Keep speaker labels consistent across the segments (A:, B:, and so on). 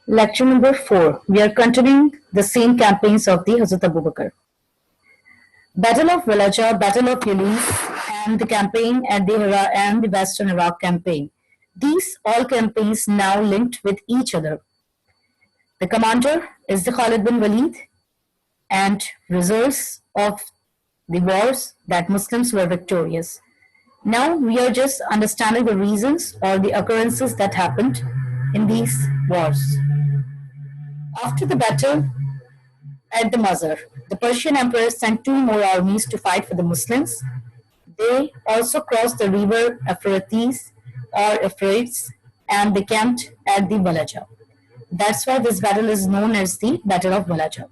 A: Lecture number 4. We are continuing the same campaigns of the Hazrat Abu Bakr. Battle of Walaja, Battle of Ulis, and the campaign at the Hira and the Western Iraq campaign. These all campaigns now linked with each other. The commander is the Khalid bin Walid and results of the wars that Muslims were victorious. Now we are just understanding the reasons or the occurrences that happened in these wars. After the battle at the Mazar, the Persian emperor sent two more armies to fight for the Muslims. They also crossed the river Euphrates or Euphrates and they camped at the Walaja. That's why this battle is known as the Battle of Walaja.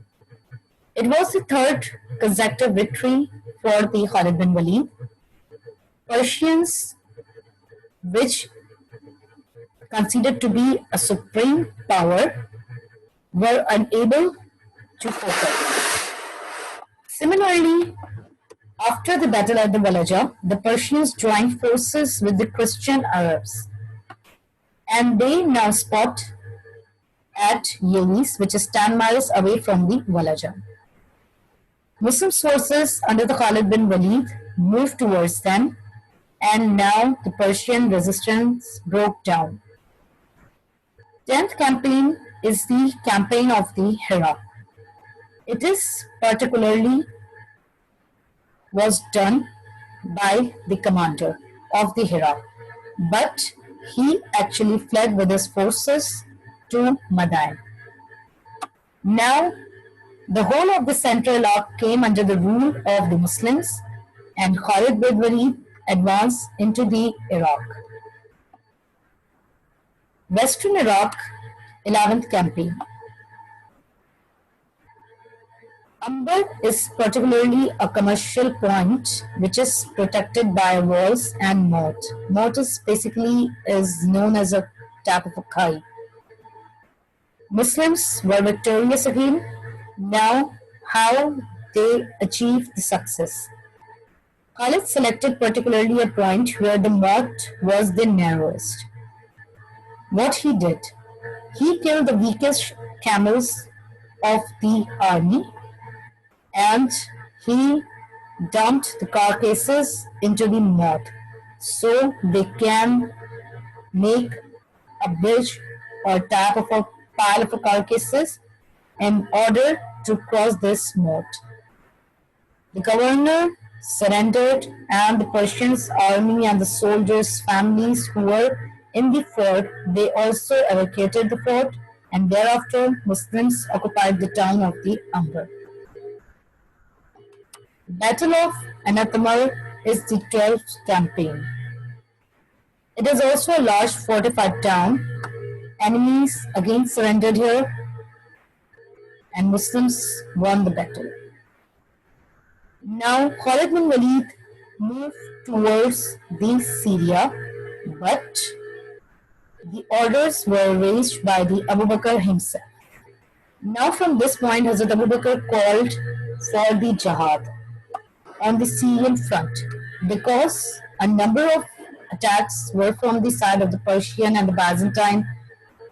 A: It was the third consecutive victory for the Khalid bin Walid. Persians, which considered to be a supreme power, were unable to cope. Similarly, after the battle at the Walaja, the Persians joined forces with the Christian Arabs, and they now spot at Ulis, which is 10 miles away from the Walaja. Muslim forces under the Khalid bin Walid moved towards them, and now the Persian resistance broke down. 10th campaign is the campaign of the Hira. It is particularly was done by the commander of the Hira, but he actually fled with his forces to Madain. Now, the whole of the central Iraq came under the rule of the Muslims, and Khalid bin Walid advanced into the Iraq. Western Iraq, 11th campaign. Amber is particularly a commercial point which is protected by walls and moat. Moat is basically is known as a type of a kai. Muslims were victorious again. Now, how they achieved the success? Khalid selected particularly a point where the moat was the narrowest. What he did? He killed the weakest camels of the army and he dumped the carcasses into the moat so they can make a bridge or type of a pile of carcasses in order to cross this moat. The governor surrendered and the Persians army and the soldiers' families who were in the fort, they also evacuated the fort and thereafter Muslims occupied the town of the Amber. Battle of Anathema is the 12th campaign. It is also a large fortified town. Enemies again surrendered here and Muslims won the battle. Now Khalid bin Walid moved towards the Syria, but the orders were raised by the Abu Bakr himself. Now from this point, Hazrat Abu Bakr called for the jihad on the Syrian front because a number of attacks were from the side of the Persian and the Byzantine.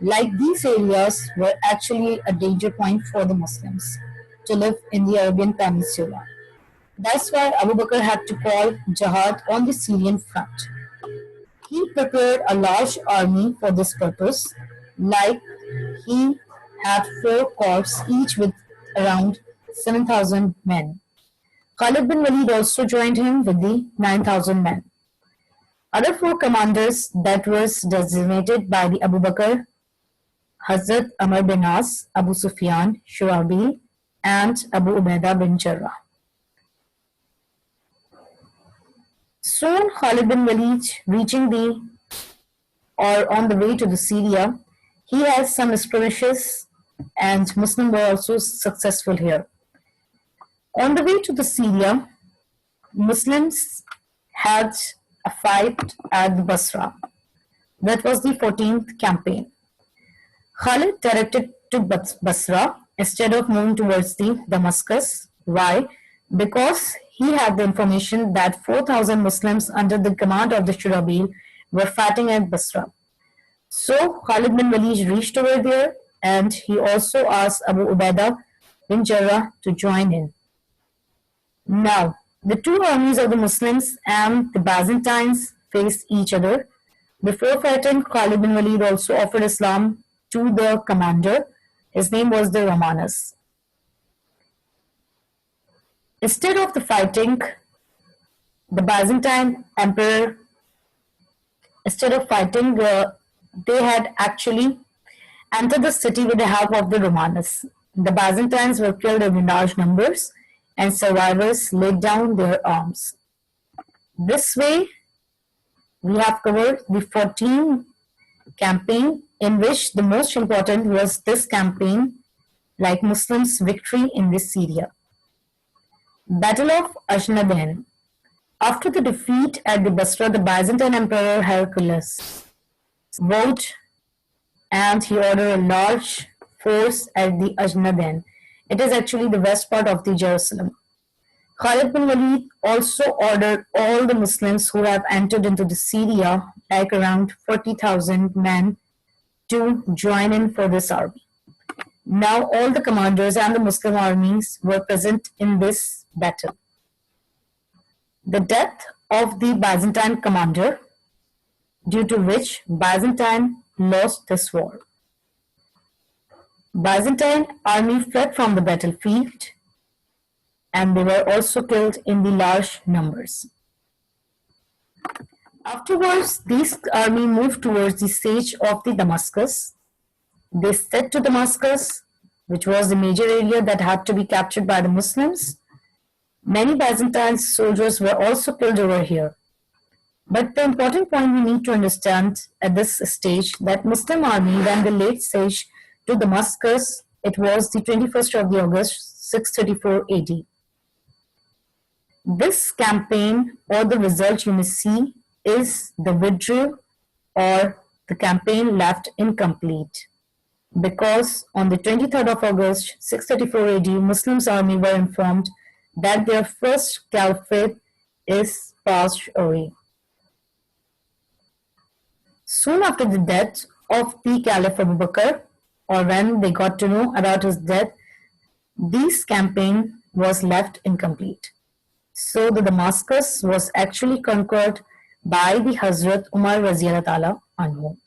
A: Like these areas were actually a danger point for the Muslims to live in the Arabian Peninsula. That's why Abu Bakr had to call jihad on the Syrian front. He prepared a large army for this purpose, like he had 4 corps, each with around 7,000 men. Khalid bin Walid also joined him with the 9,000 men. Other 4 commanders that was designated by the Abu Bakr, Hazrat Amr bin As, Abu Sufyan, Shurabil, and Abu Ubaidah bin Jarrah. Soon Khalid bin Walid reaching the or on the way to the Syria, he has some skirmishes and Muslims were also successful here. On the way to the Syria, Muslims had a fight at the Basra. That was the 14th campaign. Khalid directed to Basra instead of moving towards the Damascus. Why? Because he had the information that 4,000 Muslims under the command of the Shurabil were fighting at Basra. So Khalid bin Walid reached over there and he also asked Abu Ubaidah bin Jarrah to join in. Now, the two armies of the Muslims and the Byzantines faced each other. Before fighting, Khalid bin Walid also offered Islam to the commander. His name was the Romanus. Instead of the fighting, the Byzantine emperor, they had actually entered the city with the help of the Romanus. The Byzantines were killed in large numbers and survivors laid down their arms. This way, we have covered the 14 campaign, in which the most important was this campaign, like Muslims' victory in this Syria. Battle of Ajnadain. After the defeat at the Basra, the Byzantine Emperor Heraclius vowed and he ordered a large force at the Ajnadain. It is actually the west part of the Jerusalem. Khalid bin Walid also ordered all the Muslims who have entered into the Syria, like around 40,000 men, to join in for this army. Now all the commanders and the Muslim armies were present in this battle. The death of the Byzantine commander, due to which Byzantine lost this war. Byzantine army fled from the battlefield and they were also killed in the large numbers. Afterwards, this army moved towards the siege of the Damascus. They set to Damascus, which was the major area that had to be captured by the Muslims. Many Byzantine soldiers were also killed over here. But the important point we need to understand at this stage, that Muslim army, when they laid siege to Damascus, it was the 21st of the August, 634 AD. This campaign, or the result you may see, is the withdrawal or the campaign left incomplete. Because on the 23rd of August, 634 AD, Muslims army were informed that their first caliphate is passed away. Soon after the death of the Caliph Abu Bakr, or when they got to know about his death, this campaign was left incomplete. So the Damascus was actually conquered by the Hazrat Umar Radiyallahu Anhu.